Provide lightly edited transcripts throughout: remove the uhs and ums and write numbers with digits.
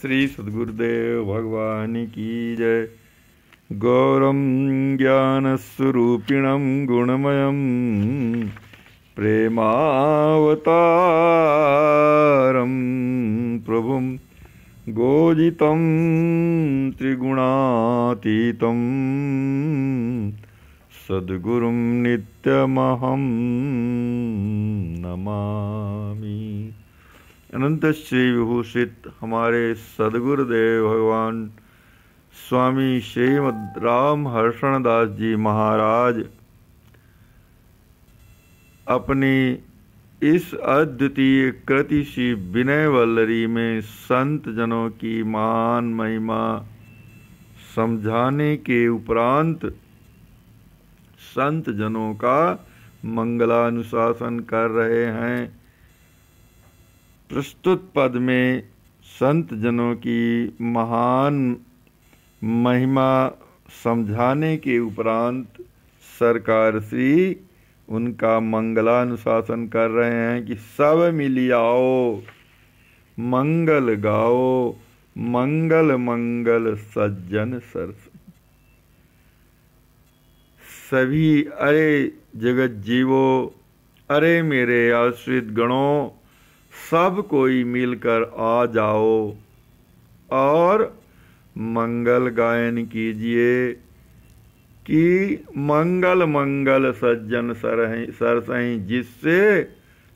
श्री सद्गुरुदेव भगवान की जय। गौरम ज्ञानस्वरूपिणं गुणमयं प्रेमावतारं प्रभुं गोजितं त्रिगुणातीतं सद्गुरुं नित्यमहं नमामि। अनंत श्री विभूषित हमारे सद्गुरुदेव भगवान स्वामी श्रीमद् राम हर्षण दास जी महाराज अपनी इस अद्वितीय कृति श्री विनय वल्लरी में संत जनों की महान महिमा समझाने के उपरांत संत जनों का मंगलानुशासन कर रहे हैं। प्रस्तुत पद में संत जनों की महान महिमा समझाने के उपरांत सरकार श्री उनका मंगलानुशासन कर रहे हैं कि सब मिली आओ मंगल गाओ, मंगल मंगल सज्जन सरस। सभी अरे जगत जीवो, अरे मेरे आश्रित गणों, सब कोई मिलकर आ जाओ और मंगल गायन कीजिए कि मंगल मंगल सज्जन सरसहीं, जिससे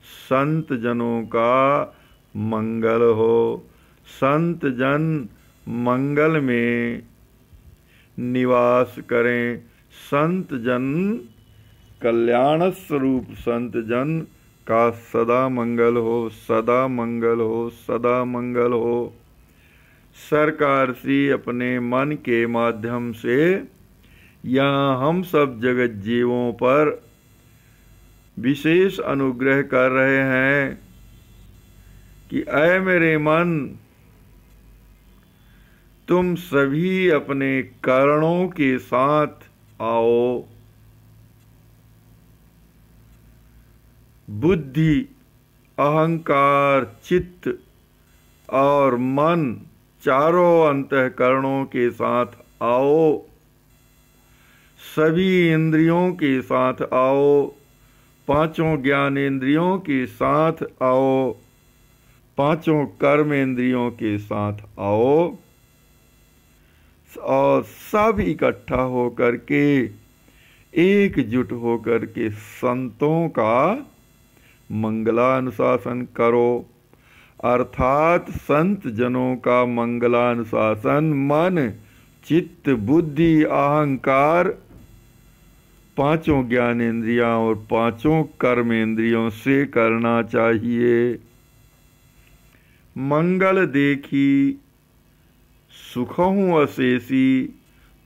संत जनों का मंगल हो। संत जन मंगल में निवास करें। संत जन कल्याण स्वरूप संत जन का सदा मंगल हो, सदा मंगल हो, सदा मंगल हो। सरकार श्री अपने मन के माध्यम से यहाँ हम सब जगत जीवों पर विशेष अनुग्रह कर रहे हैं कि ऐ मेरे मन, तुम सभी अपने कारणों के साथ आओ। बुद्धि, अहंकार, चित्त और मन चारों अंतःकरणों के साथ आओ। सभी इंद्रियों के साथ आओ। पांचों ज्ञानेंद्रियों के साथ आओ। पांचों कर्मेंद्रियों के साथ आओ और सब इकट्ठा होकर के एकजुट होकर के संतों का मंगलानुशासन करो। अर्थात संत जनों का मंगलानुशासन मन, चित्त, बुद्धि, अहंकार, पांचों ज्ञानेंद्रियां और पांचों कर्मेंद्रियों से करना चाहिए। मंगल देखी सुखहु अशेषी,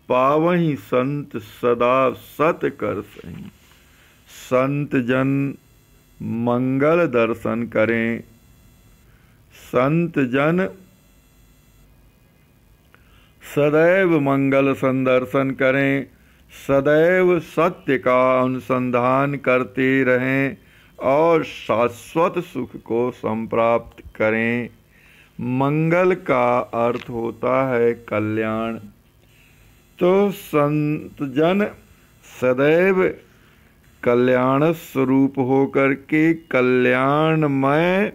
पावहि संत सदा सत कर सही। संत जन मंगल दर्शन करें। संत जन सदैव मंगल संदर्शन करें। सदैव सत्य का अनुसंधान करते रहें और शाश्वत सुख को संप्राप्त करें। मंगल का अर्थ होता है कल्याण। तो संत जन सदैव कल्याण स्वरूप होकर के कल्याणमय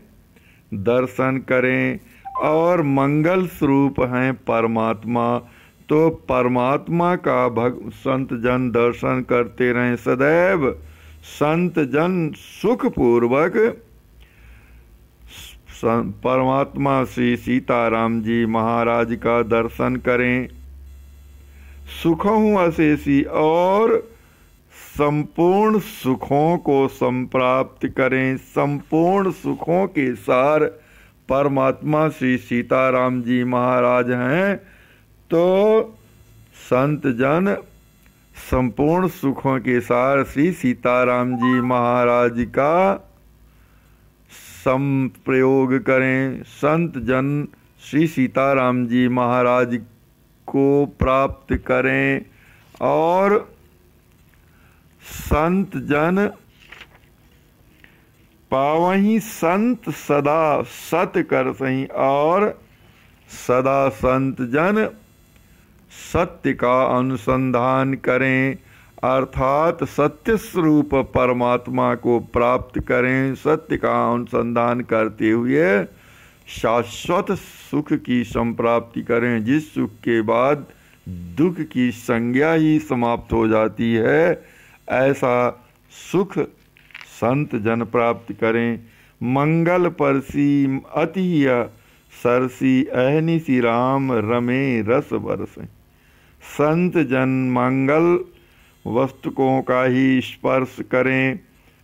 दर्शन करें और मंगल स्वरूप हैं परमात्मा। तो परमात्मा का संत जन दर्शन करते रहें। सदैव संत जन सुखपूर्वक परमात्मा श्री सीताराम जी महाराज का दर्शन करें। सुखों अशेषी और संपूर्ण सुखों को संप्राप्त करें। संपूर्ण सुखों के सार परमात्मा श्री सीताराम जी महाराज हैं। तो संत जन संपूर्ण सुखों के सार श्री सीताराम जी महाराज का संप्रयोग करें। संत जन श्री सीताराम जी महाराज को प्राप्त करें और संत जन पावहीं संत सदा सत कर सही और सदा संत जन सत्य का अनुसंधान करें, अर्थात सत्य स्वरूप परमात्मा को प्राप्त करें। सत्य का अनुसंधान करते हुए शाश्वत सुख की संप्राप्ति करें, जिस सुख के बाद दुख की संज्ञा ही समाप्त हो जाती है, ऐसा सुख संत जन प्राप्त करें। मंगल परसी अति सरसी अहनिसी राम रमे रस बरसें। संत जन मंगल वस्तुओं का ही स्पर्श करें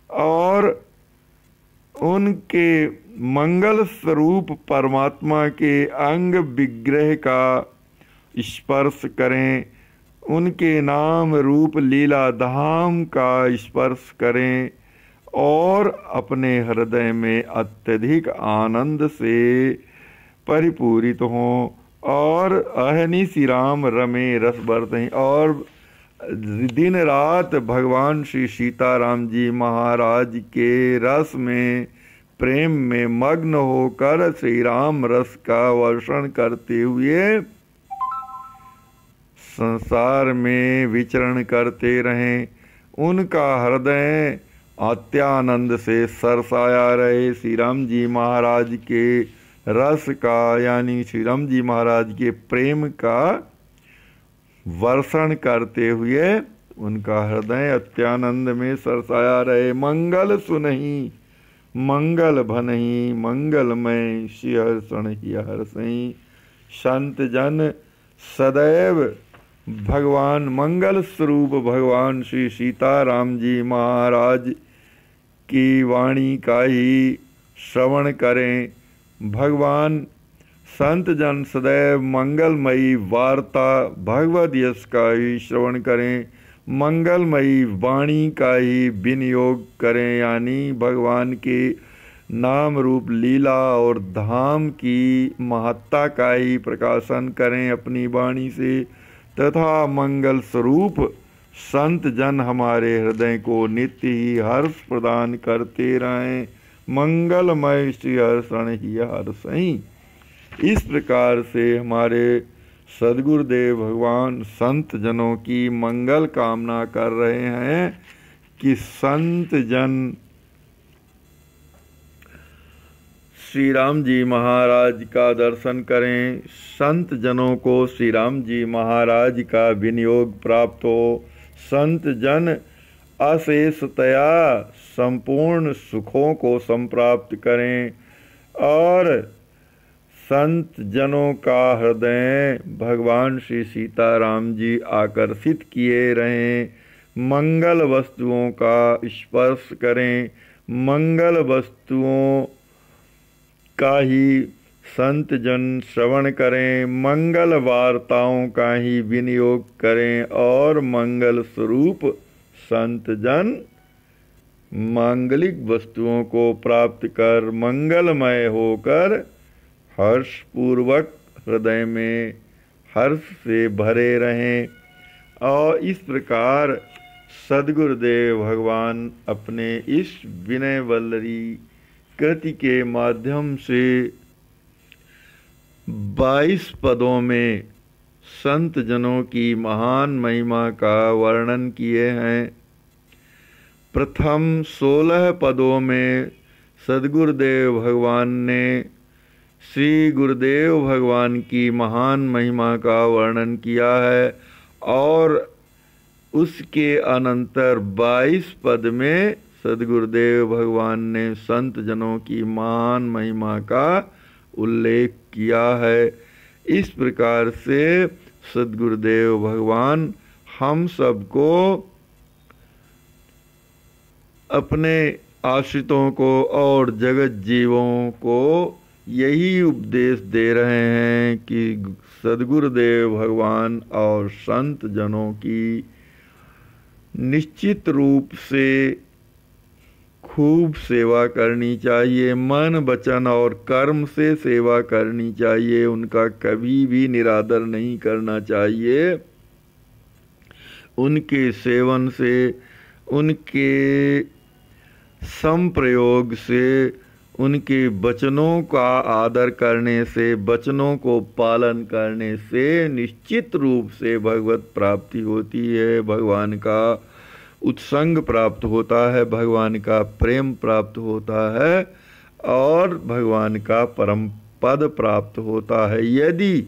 और उनके मंगल स्वरूप परमात्मा के अंग विग्रह का स्पर्श करें, उनके नाम रूप लीला धाम का स्पर्श करें और अपने हृदय में अत्यधिक आनंद से परिपूरित हों और अहनिसी राम रमे रस बरतें और दिन रात भगवान श्री सीताराम जी महाराज के रस में प्रेम में मग्न होकर श्री राम रस का वर्षण करते हुए संसार में विचरण करते रहें। उनका हृदय अत्यानंद से सरसाया रहे। श्री राम जी महाराज के रस का यानी श्री राम जी महाराज के प्रेम का वर्षण करते हुए उनका हृदय अत्यानंद में सरसाया रहे। मंगल सुनहि मंगल भनहि मंगलमय सिहर्षण ही हर्षहि। संत जन सदैव भगवान मंगल स्वरूप भगवान श्री सीताराम जी महाराज की वाणी का ही श्रवण करें। भगवान संत जन सदैव मंगलमयी वार्ता भगवद यश का ही श्रवण करें, मंगलमयी वाणी का ही विनियोग करें, यानी भगवान के नाम रूप लीला और धाम की महत्ता का ही प्रकाशन करें अपनी वाणी से, तथा मंगल स्वरूप संत जन हमारे हृदय को नित्य ही हर्ष प्रदान करते रहें। मंगलमय श्री हर्षण ही हर्षहि। इस प्रकार से हमारे सद्गुरुदेव भगवान संत जनों की मंगल कामना कर रहे हैं कि संत जन श्री राम जी महाराज का दर्शन करें, संत जनों को श्री राम जी महाराज का विनियोग प्राप्त हो, संत जन अशेषतया संपूर्ण सुखों को संप्राप्त करें और संत जनों का हृदय भगवान श्री सीताराम जी आकर्षित किए रहें। मंगल वस्तुओं का स्पर्श करें, मंगल वस्तुओं का ही संत जन श्रवण करें, मंगल वार्ताओं का ही विनियोग करें और मंगल स्वरूप संत जन मांगलिक वस्तुओं को प्राप्त कर मंगलमय होकर हर्षपूर्वक हृदय में हर्ष से भरे रहें। और इस प्रकार सद्गुरुदेव भगवान अपने इस विनय वल्लरी कृति के माध्यम से 22 पदों में संत जनों की महान महिमा का वर्णन किए हैं। प्रथम 16 पदों में सद्गुरुदेव भगवान ने श्री गुरुदेव भगवान की महान महिमा का वर्णन किया है और उसके अनंतर 22 पद में सद्गुरुदेव भगवान ने संत जनों की महान महिमा का उल्लेख किया है। इस प्रकार से सद्गुरुदेव भगवान हम सबको अपने आश्रितों को और जगत जीवों को यही उपदेश दे रहे हैं कि सद्गुरुदेव भगवान और संत जनों की निश्चित रूप से खूब सेवा करनी चाहिए, मन वचन और कर्म से सेवा करनी चाहिए, उनका कभी भी निरादर नहीं करना चाहिए। उनके सेवन से, उनके संप्रयोग से, उनके वचनों का आदर करने से, वचनों को पालन करने से निश्चित रूप से भगवत प्राप्ति होती है, भगवान का उत्संग प्राप्त होता है, भगवान का प्रेम प्राप्त होता है और भगवान का परम पद प्राप्त होता है। यदि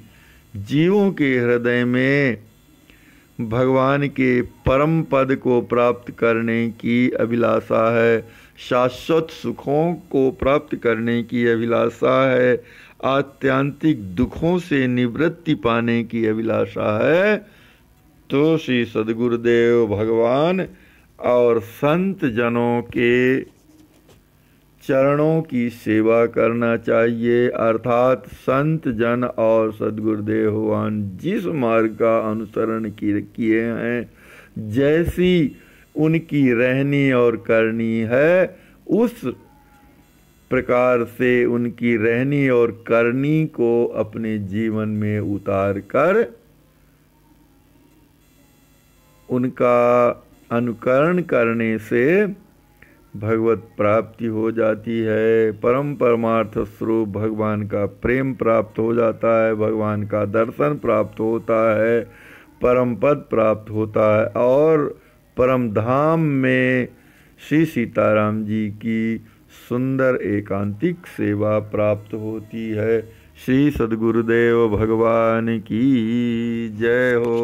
जीवों के हृदय में भगवान के परम पद को प्राप्त करने की अभिलाषा है, शाश्वत सुखों को प्राप्त करने की अभिलाषा है, आत्यंतिक दुखों से निवृत्ति पाने की अभिलाषा है, तो श्री सद्गुरुदेव भगवान और संत जनों के चरणों की सेवा करना चाहिए। अर्थात संत जन और सद्गुरुदेव भगवान जिस मार्ग का अनुसरण किए हैं, जैसी उनकी रहनी और करनी है, उस प्रकार से उनकी रहनी और करनी को अपने जीवन में उतार कर उनका अनुकरण करने से भगवत प्राप्ति हो जाती है। परम परमार्थ स्वरूप भगवान का प्रेम प्राप्त हो जाता है, भगवान का दर्शन प्राप्त होता है, परम पद प्राप्त होता है और परम धाम में श्री सीताराम जी की सुंदर एकांतिक सेवा प्राप्त होती है। श्री सद्गुरुदेव भगवान की जय हो।